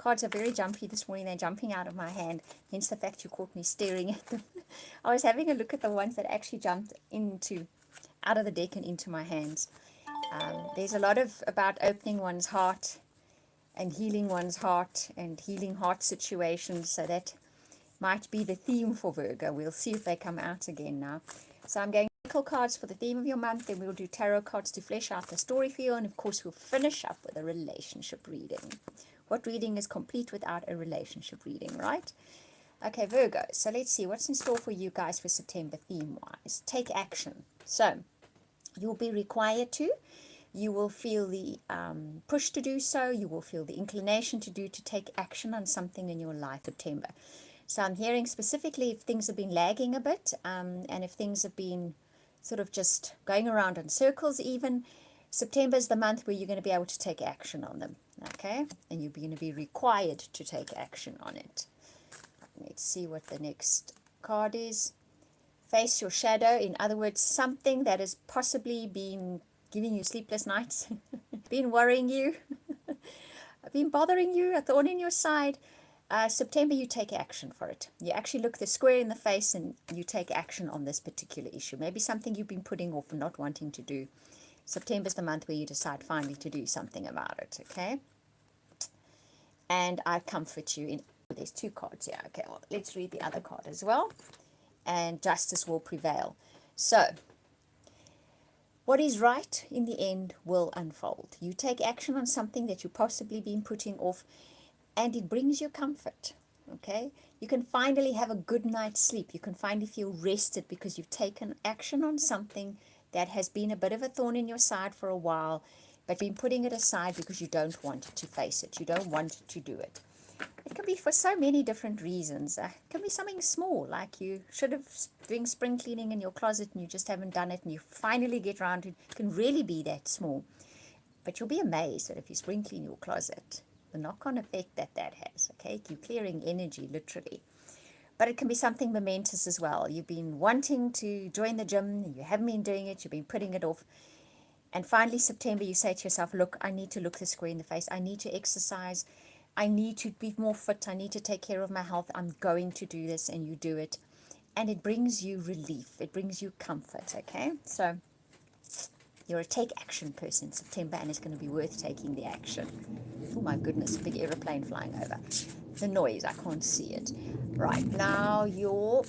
Cards are very jumpy this morning. They're jumping out of my hand, hence the fact you caught me staring at them. I was having a look at the ones that actually jumped out of the deck and into my hands. There's a lot about opening one's heart and healing one's heart and healing heart situations, so that might be the theme for Virgo. We'll see if they come out again now. So I'm going oracle cards for the theme of your month, then we'll do tarot cards to flesh out the story for you, and of course we'll finish up with a relationship reading. What reading is complete without a relationship reading, right? Okay, Virgo, so let's see what's in store for you guys for September theme-wise. Take action. So you'll be required to. You will feel the push to do so. You will feel the inclination to take action on something in your life, September. So I'm hearing specifically if things have been lagging a bit, and if things have been sort of just going around in circles even, September is the month where you're going to be able to take action on them, okay? And you're going to be required to take action on it. Let's see what the next card is. Face your shadow. In other words, something that has possibly been giving you sleepless nights, been worrying you, been bothering you, a thorn in your side. September, you take action for it. You actually look the square in the face and you take action on this particular issue. Maybe something you've been putting off and not wanting to do. September's the month where you decide finally to do something about it, okay? And I comfort you in, there's two cards here. Okay, well, let's read the other card as well. And justice will prevail. So, what is right in the end will unfold. You take action on something that you've possibly been putting off, and it brings you comfort, okay? You can finally have a good night's sleep. You can finally feel rested because you've taken action on something that has been a bit of a thorn in your side for a while, but been putting it aside because you don't want to face it. You don't want to do it. It can be for so many different reasons. It can be something small, like you should have doing spring cleaning in your closet and you just haven't done it and you finally get around to it. It can really be that small. But you'll be amazed that if you spring clean your closet, the knock-on effect that has, okay? You're clearing energy, literally. But it can be something momentous as well. You've been wanting to join the gym, you haven't been doing it, you've been putting it off. And finally, September, you say to yourself, look, I need to look the square in the face. I need to exercise. I need to be more fit. I need to take care of my health. I'm going to do this, and you do it. And it brings you relief. It brings you comfort, okay? So you're a take action person in September, and it's going to be worth taking the action. Oh my goodness, big aeroplane flying over. The noise, I can't see it. Right, now your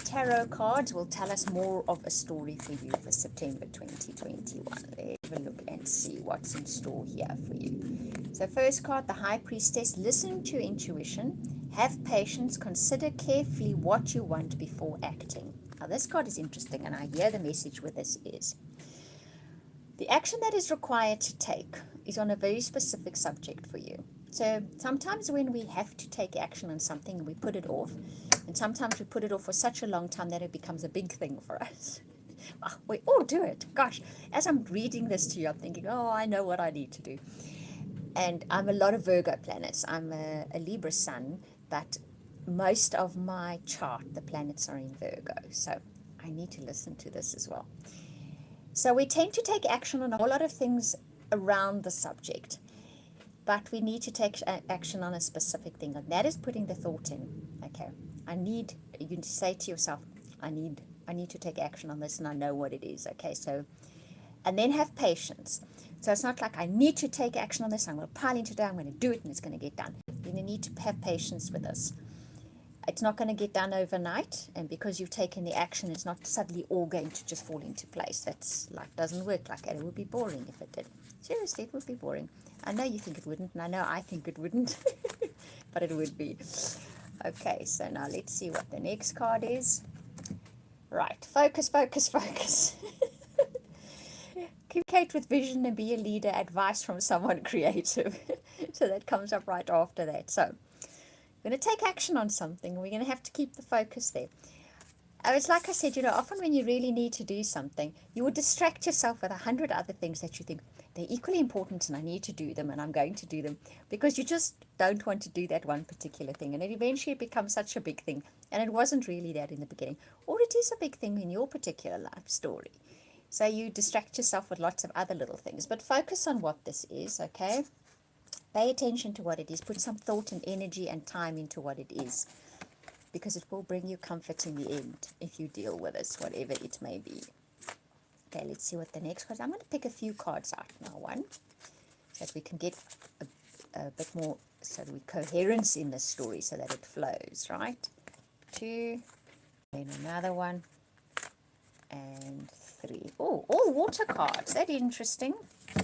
tarot cards will tell us more of a story for you for September 2021. Let's have a look and see what's in store here for you. So first card, the High Priestess. Listen to your intuition. Have patience. Consider carefully what you want before acting. Now this card is interesting, and I hear the message with this is the action that is required to take is on a very specific subject for you. So sometimes when we have to take action on something, we put it off. And sometimes we put it off for such a long time that it becomes a big thing for us. We all do it. Gosh, as I'm reading this to you, I'm thinking, oh, I know what I need to do. And I'm a lot of Virgo planets. I'm a Libra sun, but most of my chart, the planets are in Virgo. So I need to listen to this as well. So we tend to take action on a whole lot of things around the subject, but we need to take action on a specific thing, and that is putting the thought in. Okay, you can say to yourself, I need to take action on this, and I know what it is. Okay, so, and then have patience. So it's not like I need to take action on this, I'm going to pile into it, I'm going to do it, and it's going to get done. You need to have patience with this. It's not going to get done overnight, and because you've taken the action, it's not suddenly all going to just fall into place. Life doesn't work like that. It would be boring if it did. Seriously, it would be boring. I know you think it wouldn't, and I know I think it wouldn't, but it would be. Okay, so now let's see what the next card is. Right, focus, focus, focus. Communicate with vision and be a leader. Advice from someone creative. So that comes up right after that. So we're going to take action on something. We're going to have to keep the focus there. It's like I said, often when you really need to do something, you would distract yourself with 100 other things that you think they're equally important and I need to do them and I'm going to do them, because you just don't want to do that one particular thing. And it eventually becomes such a big thing. And it wasn't really that in the beginning. Or it is a big thing in your particular life story. So you distract yourself with lots of other little things. But focus on what this is, okay? Pay attention to what it is. Put some thought and energy and time into what it is, because it will bring you comfort in the end if you deal with this, whatever it may be. Okay, let's see what the next card is. I'm going to pick a few cards out now. One, so that we can get a bit more, so that we coherence in the story, so that it flows, right? Two, then another one, and three. Oh, all water cards. That's interesting.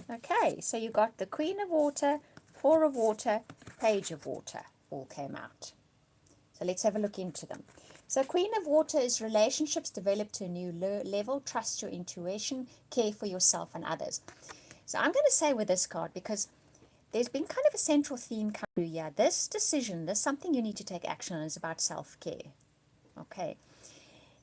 Okay, so you got the Queen of Water, Four of Water, Page of Water all came out. So let's have a look into them. So Queen of Water is relationships develop to a new level, trust your intuition, care for yourself and others. So I'm going to say with this card, because there's been kind of a central theme coming through here. This decision, this something you need to take action on, is about self-care. Okay.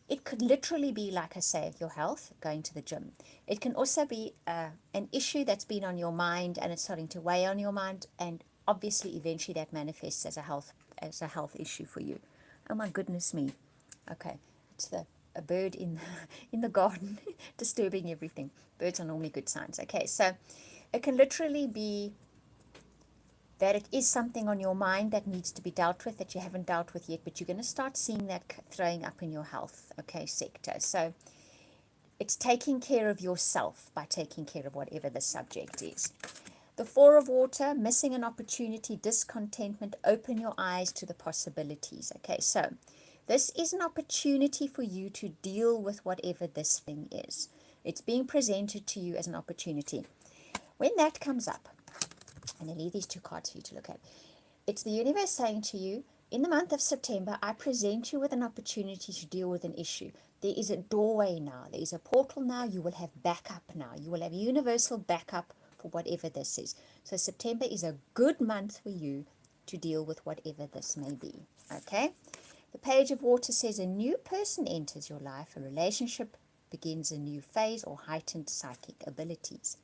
It could literally be, like I say, your health, going to the gym. It can also be an issue that's been on your mind and it's starting to weigh on your mind, and obviously eventually that manifests as a health issue for you. Oh my goodness me. Okay, it's a bird in the garden disturbing everything. Birds are normally good signs. Okay, so it can literally be that it is something on your mind that needs to be dealt with, that you haven't dealt with yet, but you're going to start seeing that throwing up in your health, okay, sector. So it's taking care of yourself by taking care of whatever the subject is. The Four of Water, missing an opportunity, discontentment, open your eyes to the possibilities. Okay, so this is an opportunity for you to deal with whatever this thing is. It's being presented to you as an opportunity. When that comes up, and I leave these two cards for you to look at. It's the universe saying to you, in the month of September, I present you with an opportunity to deal with an issue. There is a doorway now. There is a portal now. You will have backup now. You will have universal backup for whatever this is. So September is a good month for you to deal with whatever this may be. Okay? The Page of Water says a new person enters your life. A relationship begins a new phase or heightened psychic abilities.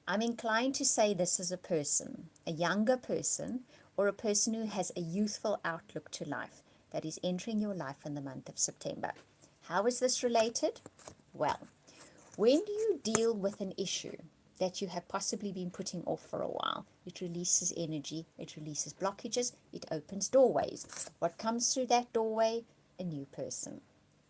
I'm inclined to say this is a person, a younger person, or a person who has a youthful outlook to life that is entering your life in the month of September. How is this related? Well, when you deal with an issue that you have possibly been putting off for a while, it releases energy, it releases blockages, it opens doorways. What comes through that doorway? A new person,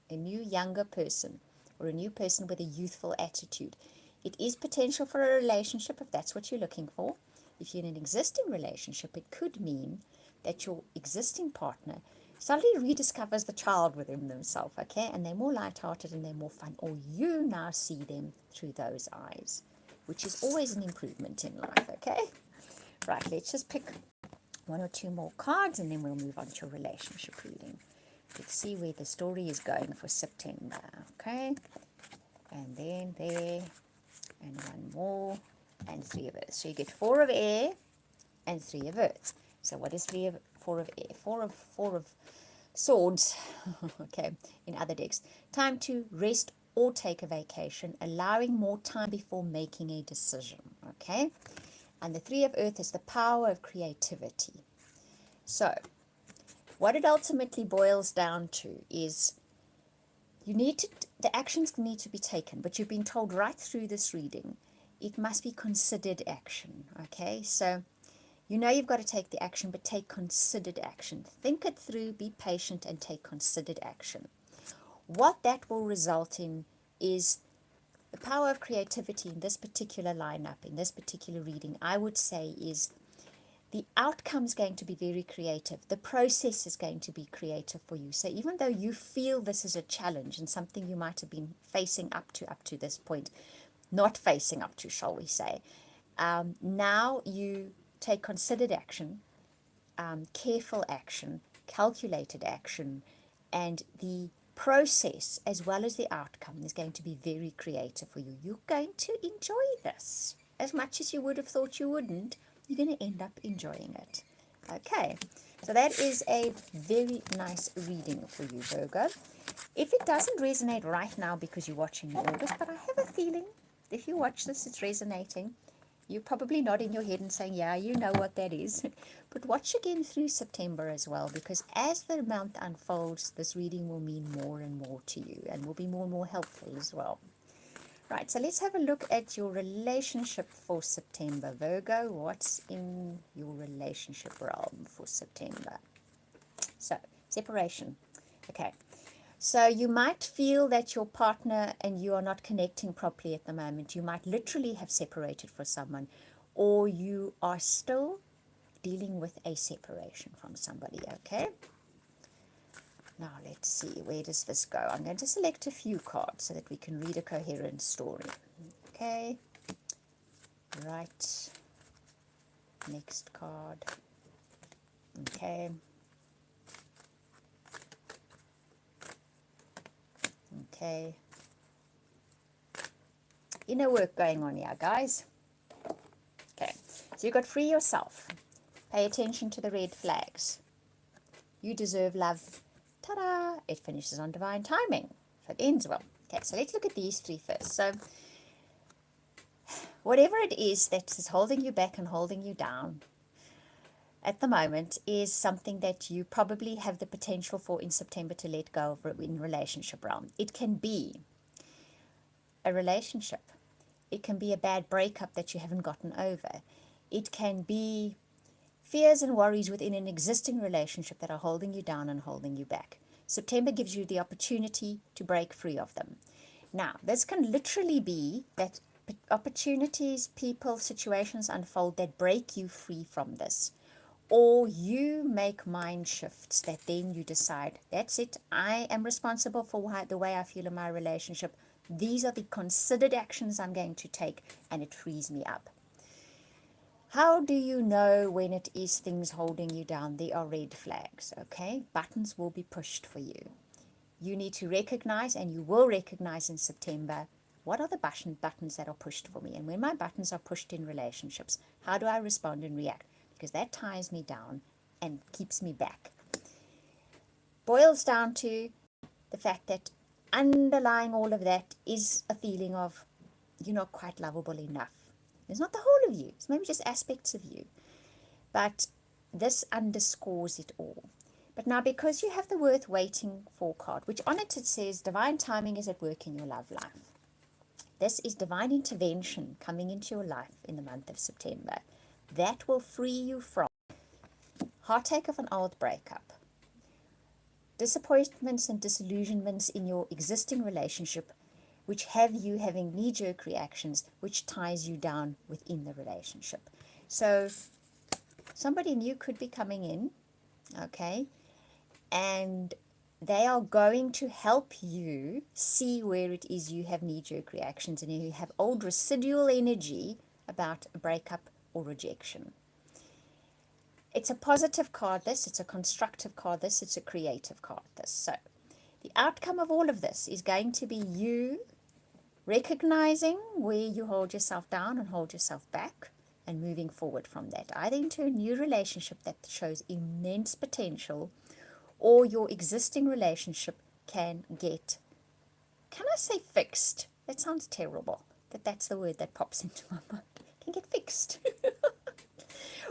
a new younger person, or a new person with a youthful attitude. It is potential for a relationship if that's what you're looking for. If you're in an existing relationship, it could mean that your existing partner suddenly rediscovers the child within themselves, okay? And they're more lighthearted and they're more fun. Or you now see them through those eyes, which is always an improvement in life, okay? Right, let's just pick one or two more cards and then we'll move on to a relationship reading. Let's see where the story is going for September, okay? And then there... and one more, and three of earth. So you get four of air and three of earth. So what is four of air? Four of swords, okay, in other decks. Time to rest or take a vacation, allowing more time before making a decision, okay? And the three of earth is the power of creativity. So what it ultimately boils down to is the actions need to be taken, but you've been told right through this reading, it must be considered action, okay? So, you know you've got to take the action, but take considered action. Think it through, be patient, and take considered action. What that will result in is the power of creativity in this particular lineup, in this particular reading, I would say is the outcome is going to be very creative. The process is going to be creative for you. So even though you feel this is a challenge and something you might have been facing up to this point, not facing up to, shall we say, now you take considered action, careful action, calculated action, and the process as well as the outcome is going to be very creative for you. You're going to enjoy this as much as you would have thought you wouldn't. You're going to end up enjoying it. Okay, so that is a very nice reading for you, Virgo. If it doesn't resonate right now because you're watching in August, but I have a feeling if you watch this, it's resonating. You're probably nodding your head and saying, yeah, you know what that is. But watch again through September as well, because as the month unfolds, this reading will mean more and more to you and will be more and more helpful as well. Right, so let's have a look at your relationship for September. Virgo, what's in your relationship realm for September? So, separation. Okay, so you might feel that your partner and you are not connecting properly at the moment. You might literally have separated for someone, or you are still dealing with a separation from somebody, okay? Now let's see, where does this go? I'm going to select a few cards so that we can read a coherent story. Okay, right, next card. Okay, okay. Inner work going on here, guys. Okay, so you've got free yourself. Pay attention to the red flags. You deserve love. Ta-da! It finishes on divine timing. So it ends well. Okay, so let's look at these three first. So whatever it is that is holding you back and holding you down at the moment is something that you probably have the potential for in September to let go of in relationship realm. It can be a relationship. It can be a bad breakup that you haven't gotten over. It can be fears and worries within an existing relationship that are holding you down and holding you back. September gives you the opportunity to break free of them. Now, this can literally be that opportunities, people, situations unfold that break you free from this. Or you make mind shifts that then you decide, that's it, I am responsible for the way I feel in my relationship. These are the considered actions I'm going to take, and it frees me up. How do you know when it is things holding you down? There are red flags, okay? Buttons will be pushed for you. You need to recognize, and you will recognize in September, what are the buttons that are pushed for me? And when my buttons are pushed in relationships, how do I respond and react? Because that ties me down and keeps me back. Boils down to the fact that underlying all of that is a feeling of you're not quite lovable enough. It's not the whole of you. It's maybe just aspects of you. But this underscores it all. But now, because you have the worth waiting for card, which on it says divine timing is at work in your love life. This is divine intervention coming into your life in the month of September. That will free you from heartache of an old breakup, disappointments and disillusionments in your existing relationship, which have you having knee-jerk reactions, which ties you down within the relationship. So somebody new could be coming in, okay, and they are going to help you see where it is you have knee-jerk reactions and you have old residual energy about a breakup or rejection. It's a positive card, this. It's a constructive card, this. It's a creative card, this. So the outcome of all of this is going to be you recognizing where you hold yourself down and hold yourself back and moving forward from that, either into a new relationship that shows immense potential, or your existing relationship can get, can I say fixed? That sounds terrible, but that's the word that pops into my mind. Can get fixed.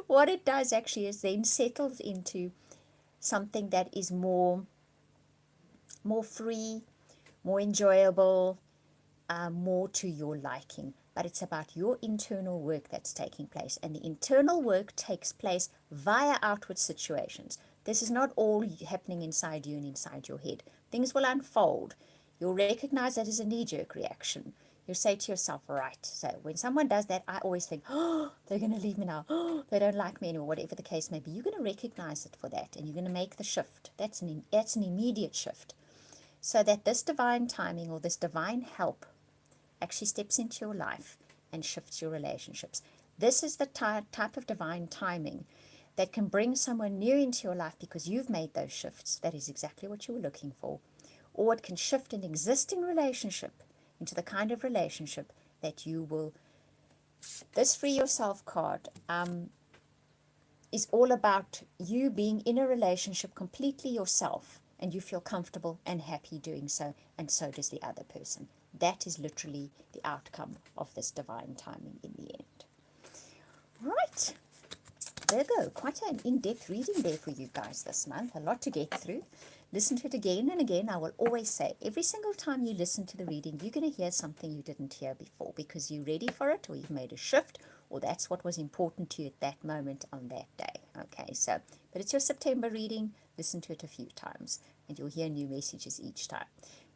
What it does actually is then settles into something that is more free, more enjoyable, more to your liking. But it's about your internal work that's taking place, and the internal work takes place via outward situations. This is not all happening inside you and inside your head. Things will unfold. You'll recognize that as a knee-jerk reaction. You'll say to yourself, right, so when someone does that, I always think, oh, they're going to leave me now. Oh, they don't like me anymore, whatever the case may be. You're going to recognize it for that, and you're going to make the shift. That's an immediate shift. So that this divine timing or this divine help actually steps into your life and shifts your relationships. This is the type of divine timing that can bring someone new into your life because you've made those shifts. That is exactly what you were looking for. Or it can shift an existing relationship into the kind of relationship that you will. This Free Yourself card is all about you being in a relationship completely yourself, and you feel comfortable and happy doing so, and so does the other person. That is literally the outcome of this divine timing in the end. Right. Virgo, quite an in-depth reading there for you guys this month. A lot to get through. Listen to it again and again. I will always say, every single time you listen to the reading, you're going to hear something you didn't hear before because you're ready for it, or you've made a shift, or that's what was important to you at that moment on that day. Okay, so, but it's your September reading. Listen to it a few times, and you'll hear new messages each time.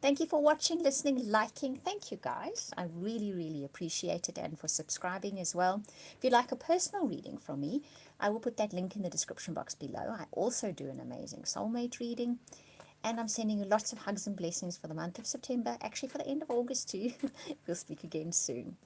Thank you for watching, listening, liking. Thank you, guys. I really, really appreciate it, and for subscribing as well. If you'd like a personal reading from me, I will put that link in the description box below. I also do an amazing soulmate reading, and I'm sending you lots of hugs and blessings for the month of September, actually for the end of August too. We'll speak again soon.